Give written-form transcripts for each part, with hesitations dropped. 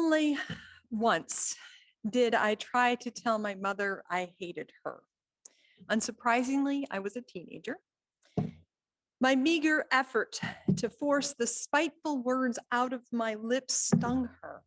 Only once did I try to tell my mother I hated her. Unsurprisingly, I was a teenager. My meager effort to force the spiteful words out of my lips stung her.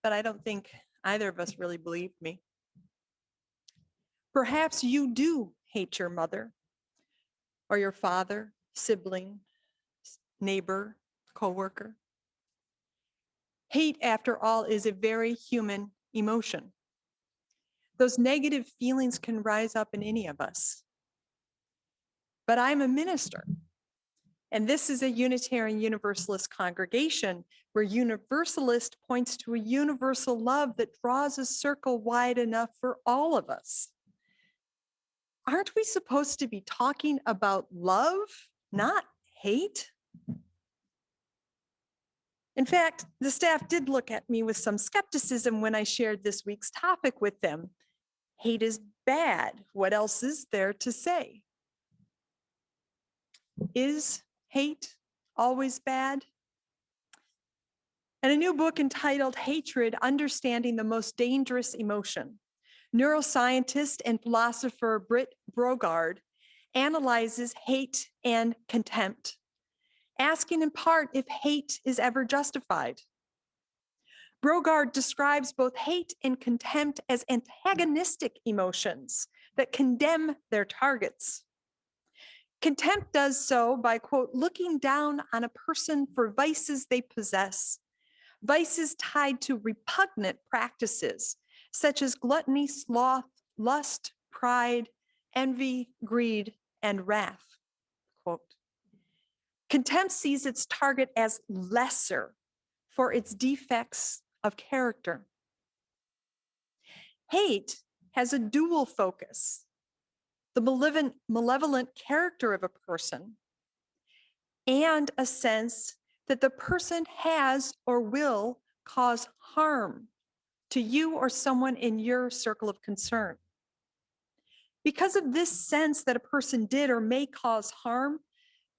But I don't think either of us really believed me. Perhaps you do hate your mother or your father, sibling, neighbor, coworker. Hate, after all, is a very human emotion. Those negative feelings can rise up in any of us. But I'm a minister, and this is a Unitarian Universalist congregation where Universalist points to a universal love that draws a circle wide enough for all of us. Aren't we supposed to be talking about love, not hate? In fact, the staff did look at me with some skepticism when I shared this week's topic with them. Hate is bad. What else is there to say? Is hate always bad? In a new book entitled Hatred, Understanding the Most Dangerous Emotion, neuroscientist and philosopher Britt Brogaard analyzes hate and contempt, asking in part if hate is ever justified. Brogaard describes both hate and contempt as antagonistic emotions that condemn their targets. Contempt does so by, quote, looking down on a person for vices they possess, vices tied to repugnant practices such as gluttony, sloth, lust, pride, envy, greed, and wrath, quote. Contempt sees its target as lesser for its defects of character. Hate has a dual focus: the malevolent character of a person and a sense that the person has or will cause harm to you or someone in your circle of concern. Because of this sense that a person did or may cause harm,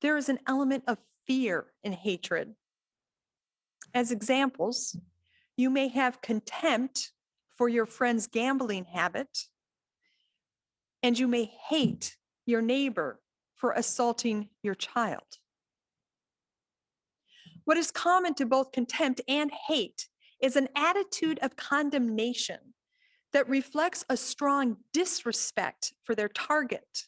there is an element of fear in hatred. As examples, you may have contempt for your friend's gambling habit, and you may hate your neighbor for assaulting your child. What is common to both contempt and hate is an attitude of condemnation that reflects a strong disrespect for their target.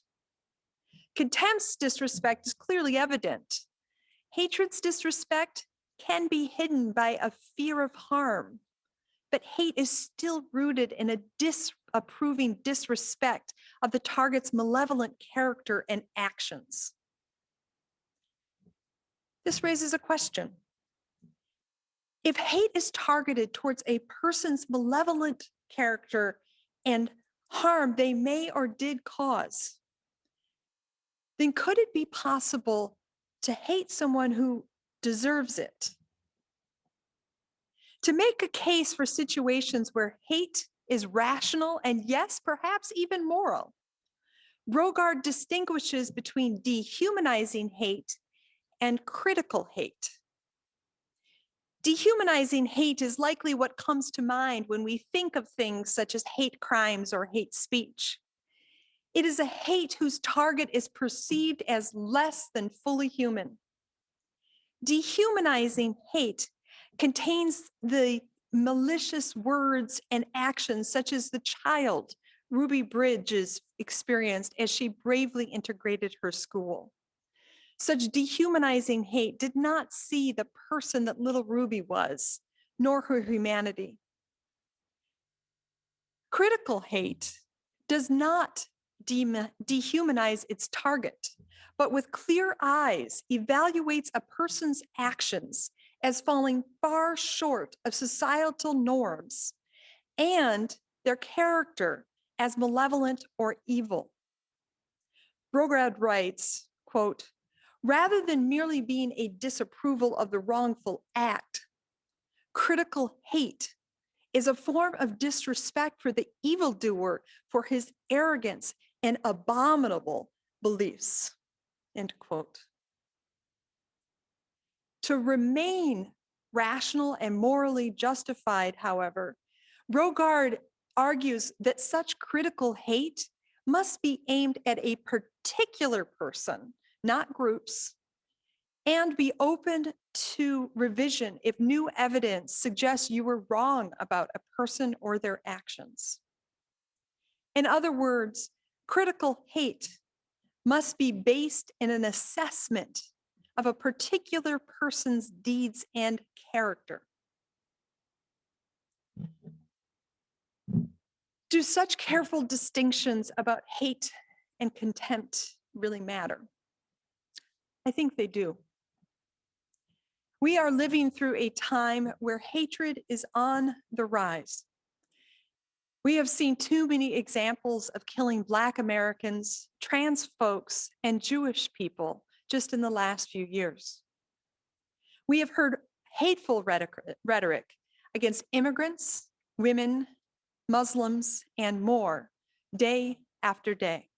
Contempt's disrespect is clearly evident. Hatred's disrespect can be hidden by a fear of harm, but hate is still rooted in a disapproving disrespect of the target's malevolent character and actions. This raises a question. If hate is targeted towards a person's malevolent character and harm they may or did cause, then could it be possible to hate someone who deserves it? To make a case for situations where hate is rational and, yes, perhaps even moral, Brogaard distinguishes between dehumanizing hate and critical hate. Dehumanizing hate is likely what comes to mind when we think of things such as hate crimes or hate speech. It is a hate whose target is perceived as less than fully human. Dehumanizing hate contains the malicious words and actions such as the child Ruby Bridges experienced as she bravely integrated her school. Such dehumanizing hate did not see the person that little Ruby was, nor her humanity. Critical hate does not dehumanize its target, but with clear eyes evaluates a person's actions as falling far short of societal norms and their character as malevolent or evil. Brogaard writes, quote, rather than merely being a disapproval of the wrongful act, critical hate is a form of disrespect for the evildoer for his arrogance and abominable beliefs, end quote. To remain rational and morally justified, however, Brogard argues that such critical hate must be aimed at a particular person, not groups, and be open to revision if new evidence suggests you were wrong about a person or their actions. In other words, critical hate must be based in an assessment of a particular person's deeds and character. Do such careful distinctions about hate and contempt really matter? I think they do. We are living through a time where hatred is on the rise. We have seen too many examples of killing Black Americans, trans folks, and Jewish people just in the last few years. We have heard hateful rhetoric against immigrants, women, Muslims, and more, day after day.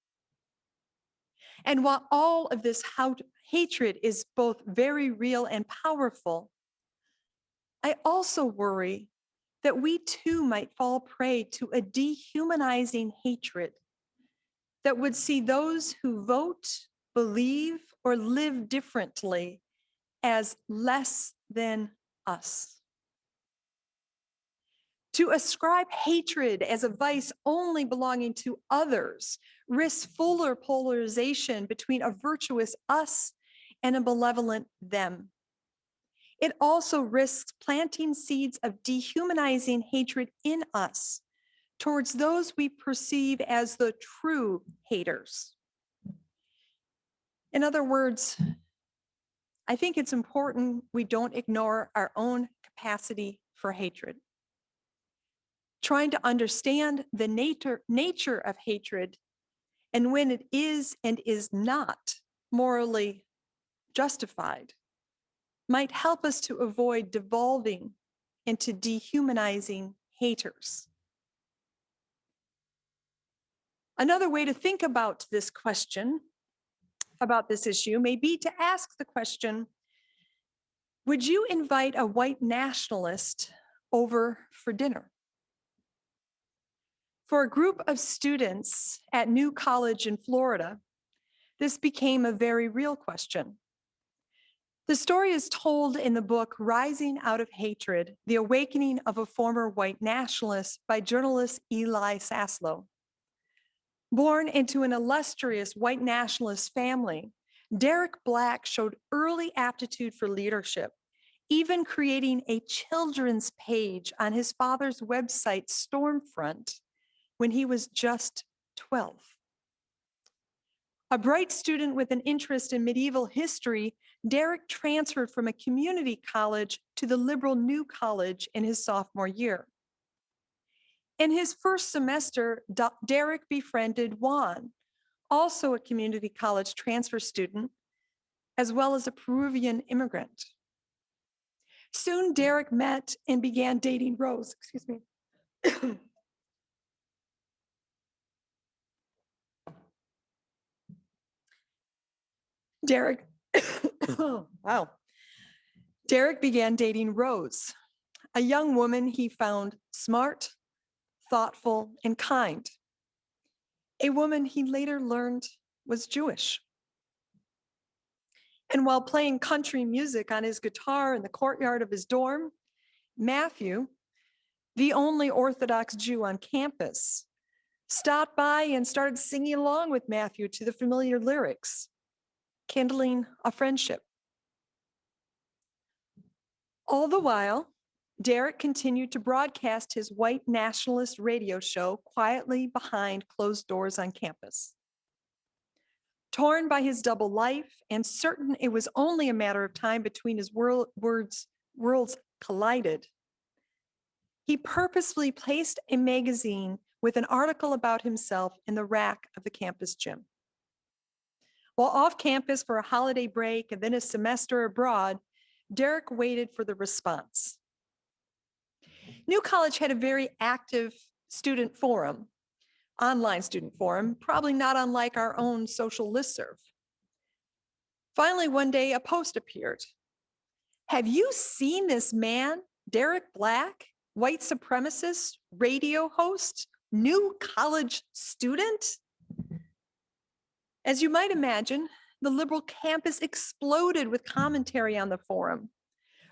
And while all of this hatred is both very real and powerful, I also worry that we too might fall prey to a dehumanizing hatred that would see those who vote, believe, or live differently as less than us. To ascribe hatred as a vice only belonging to others risks fuller polarization between a virtuous us and a malevolent them. It also risks planting seeds of dehumanizing hatred in us towards those we perceive as the true haters. In other words, I think it's important we don't ignore our own capacity for hatred. Trying to understand the nature of hatred and when it is and is not morally justified might help us to avoid devolving into dehumanizing haters. Another way to think about this question, about this issue, may be to ask the question, would you invite a white nationalist over for dinner? For a group of students at New College in Florida, this became a very real question. The story is told in the book Rising Out of Hatred, The Awakening of a Former White Nationalist by journalist Eli Saslow. Born into an illustrious white nationalist family, Derek Black showed early aptitude for leadership, even creating a children's page on his father's website, Stormfront, when he was just 12. A bright student with an interest in medieval history, Derek transferred from a community college to the liberal New College in his sophomore year. In his first semester, Derek befriended Juan, also a community college transfer student, as well as a Peruvian immigrant. Soon, Derek met and began dating Rose, excuse me. Derek, wow. Derek began dating Rose, a young woman he found smart, thoughtful, and kind. A woman he later learned was Jewish. And while playing country music on his guitar in the courtyard of his dorm, Matthew, the only Orthodox Jew on campus, stopped by and started singing along with Matthew to the familiar lyrics, kindling a friendship. All the while, Derek continued to broadcast his white nationalist radio show quietly behind closed doors on campus. Torn by his double life and certain it was only a matter of time between his worlds collided, he purposefully placed a magazine with an article about himself in the rack of the campus gym. While off campus for a holiday break and then a semester abroad, Derek waited for the response. New College had a very active student forum, online student forum, probably not unlike our own social listserv. Finally, one day, a post appeared. Have you seen this man, Derek Black, white supremacist, radio host, new college student? As you might imagine, the liberal campus exploded with commentary on the forum.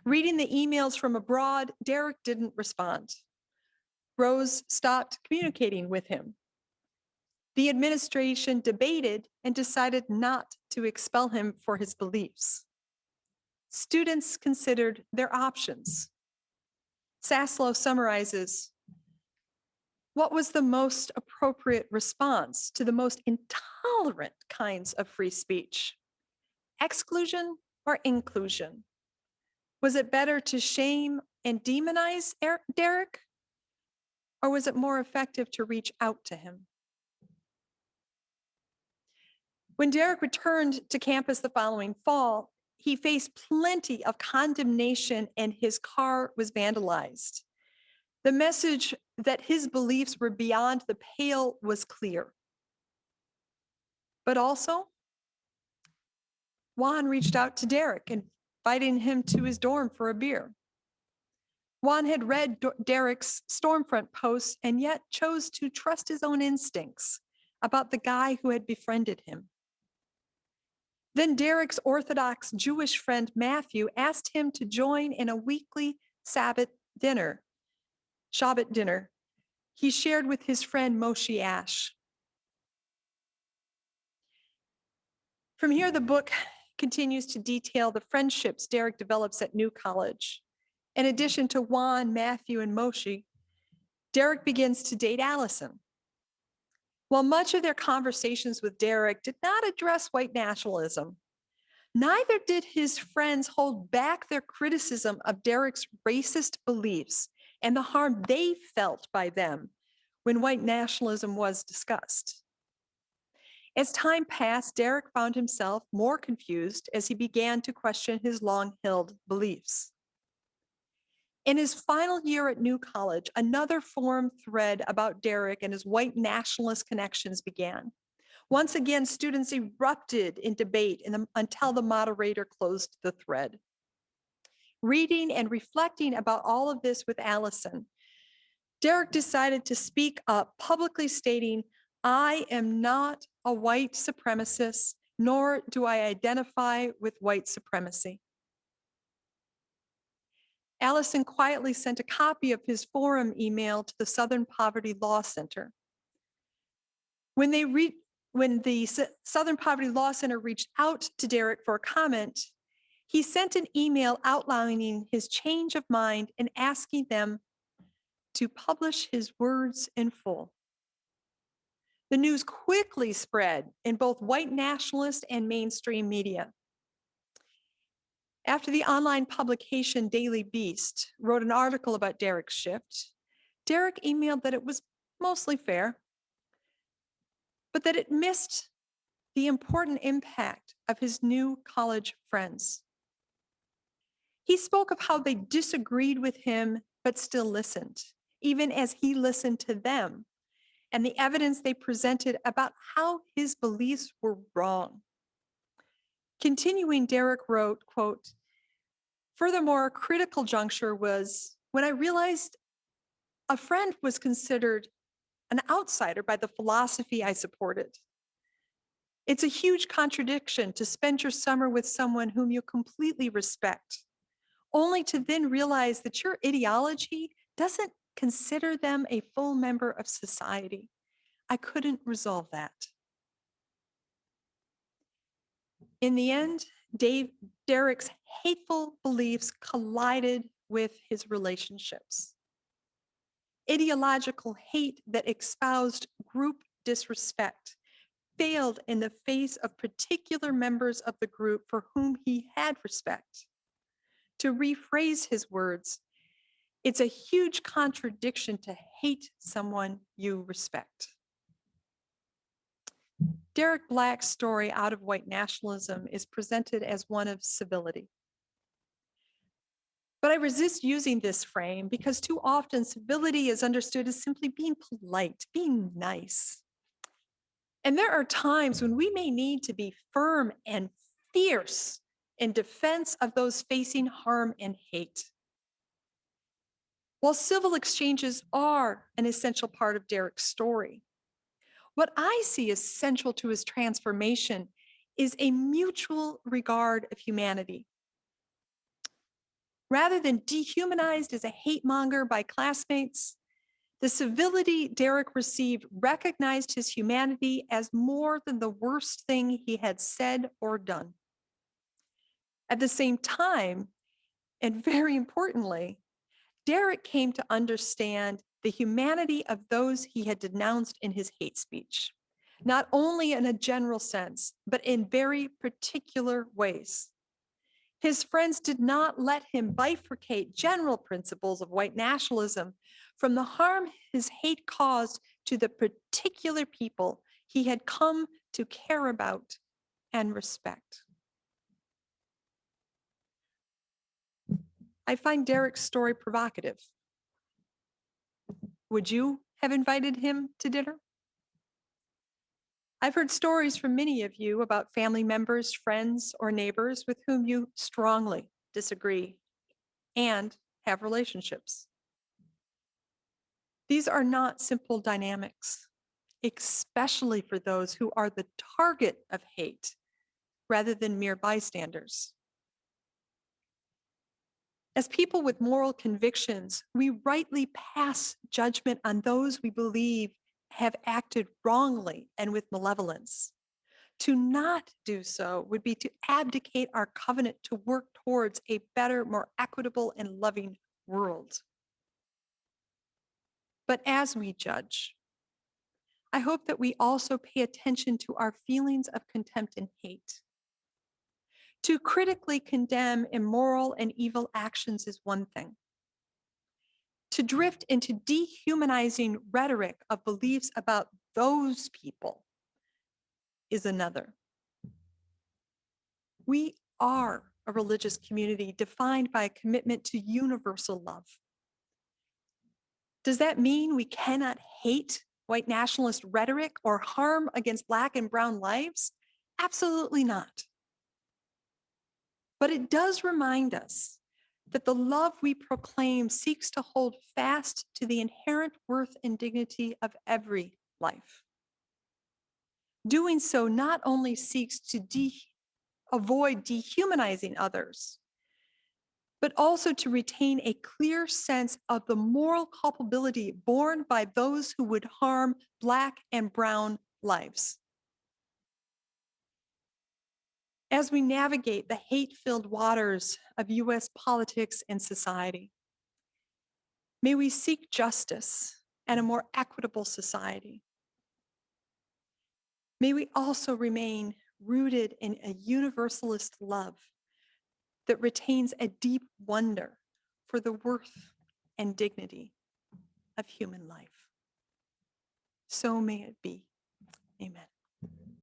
Reading the emails from abroad, Derek didn't respond. Rose stopped communicating with him. The administration debated and decided not to expel him for his beliefs. Students considered their options. Saslow summarizes, what was the most appropriate response to the most intolerant kinds of free speech? Exclusion or inclusion? Was it better to shame and demonize Derek? Or was it more effective to reach out to him? When Derek returned to campus the following fall, he faced plenty of condemnation and his car was vandalized. The message that his beliefs were beyond the pale was clear. But also, Juan reached out to Derek, inviting him to his dorm for a beer. Juan had read Derek's Stormfront posts and yet chose to trust his own instincts about the guy who had befriended him. Then Derek's Orthodox Jewish friend Matthew asked him to join in a weekly Shabbat dinner he shared with his friend Moshe Ash. From here, the book continues to detail the friendships Derek develops at New College. In addition to Juan, Matthew, and Moshe, Derek begins to date Allison. While much of their conversations with Derek did not address white nationalism, neither did his friends hold back their criticism of Derek's racist beliefs and the harm they felt by them when white nationalism was discussed. As time passed, Derek found himself more confused as he began to question his long-held beliefs. In his final year at New College, another forum thread about Derek and his white nationalist connections began. Once again, students erupted in debate until the moderator closed the thread. Reading and reflecting about all of this with Allison, Derek decided to speak up, publicly stating, "I am not a white supremacist, nor do I identify with white supremacy." Allison quietly sent a copy of his forum email to the Southern Poverty Law Center. When the Southern Poverty Law Center reached out to Derek for a comment, he sent an email outlining his change of mind and asking them to publish his words in full. The news quickly spread in both white nationalist and mainstream media. After the online publication Daily Beast wrote an article about Derek's shift, Derek emailed that it was mostly fair, but that it missed the important impact of his new college friends. He spoke of how they disagreed with him, but still listened, even as he listened to them, and the evidence they presented about how his beliefs were wrong. Continuing, Derek wrote, quote, "Furthermore, a critical juncture was when I realized a friend was considered an outsider by the philosophy I supported. It's a huge contradiction to spend your summer with someone whom you completely respect, only to then realize that your ideology doesn't consider them a full member of society. I couldn't resolve that." In the end, Derek's hateful beliefs collided with his relationships. Ideological hate that espoused group disrespect failed in the face of particular members of the group for whom he had respect. To rephrase his words, it's a huge contradiction to hate someone you respect. Derek Black's story out of white nationalism is presented as one of civility. But I resist using this frame because too often civility is understood as simply being polite, being nice. And there are times when we may need to be firm and fierce in defense of those facing harm and hate. While civil exchanges are an essential part of Derek's story, what I see as central to his transformation is a mutual regard of humanity. Rather than dehumanized as a hate monger by classmates, the civility Derek received recognized his humanity as more than the worst thing he had said or done. At the same time, and very importantly, Derek came to understand the humanity of those he had denounced in his hate speech, not only in a general sense, but in very particular ways. His friends did not let him bifurcate general principles of white nationalism from the harm his hate caused to the particular people he had come to care about and respect. I find Derek's story provocative. Would you have invited him to dinner? I've heard stories from many of you about family members, friends, or neighbors with whom you strongly disagree and have relationships. These are not simple dynamics, especially for those who are the target of hate rather than mere bystanders. As people with moral convictions, we rightly pass judgment on those we believe have acted wrongly and with malevolence. To not do so would be to abdicate our covenant to work towards a better, more equitable, and loving world. But as we judge, I hope that we also pay attention to our feelings of contempt and hate. To critically condemn immoral and evil actions is one thing. To drift into dehumanizing rhetoric of beliefs about those people is another. We are a religious community defined by a commitment to universal love. Does that mean we cannot hate white nationalist rhetoric or harm against Black and brown lives? Absolutely not. But it does remind us that the love we proclaim seeks to hold fast to the inherent worth and dignity of every life. Doing so not only seeks to avoid dehumanizing others, but also to retain a clear sense of the moral culpability borne by those who would harm Black and brown lives. As we navigate the hate-filled waters of US politics and society, may we seek justice and a more equitable society. May we also remain rooted in a universalist love that retains a deep wonder for the worth and dignity of human life. So may it be. Amen.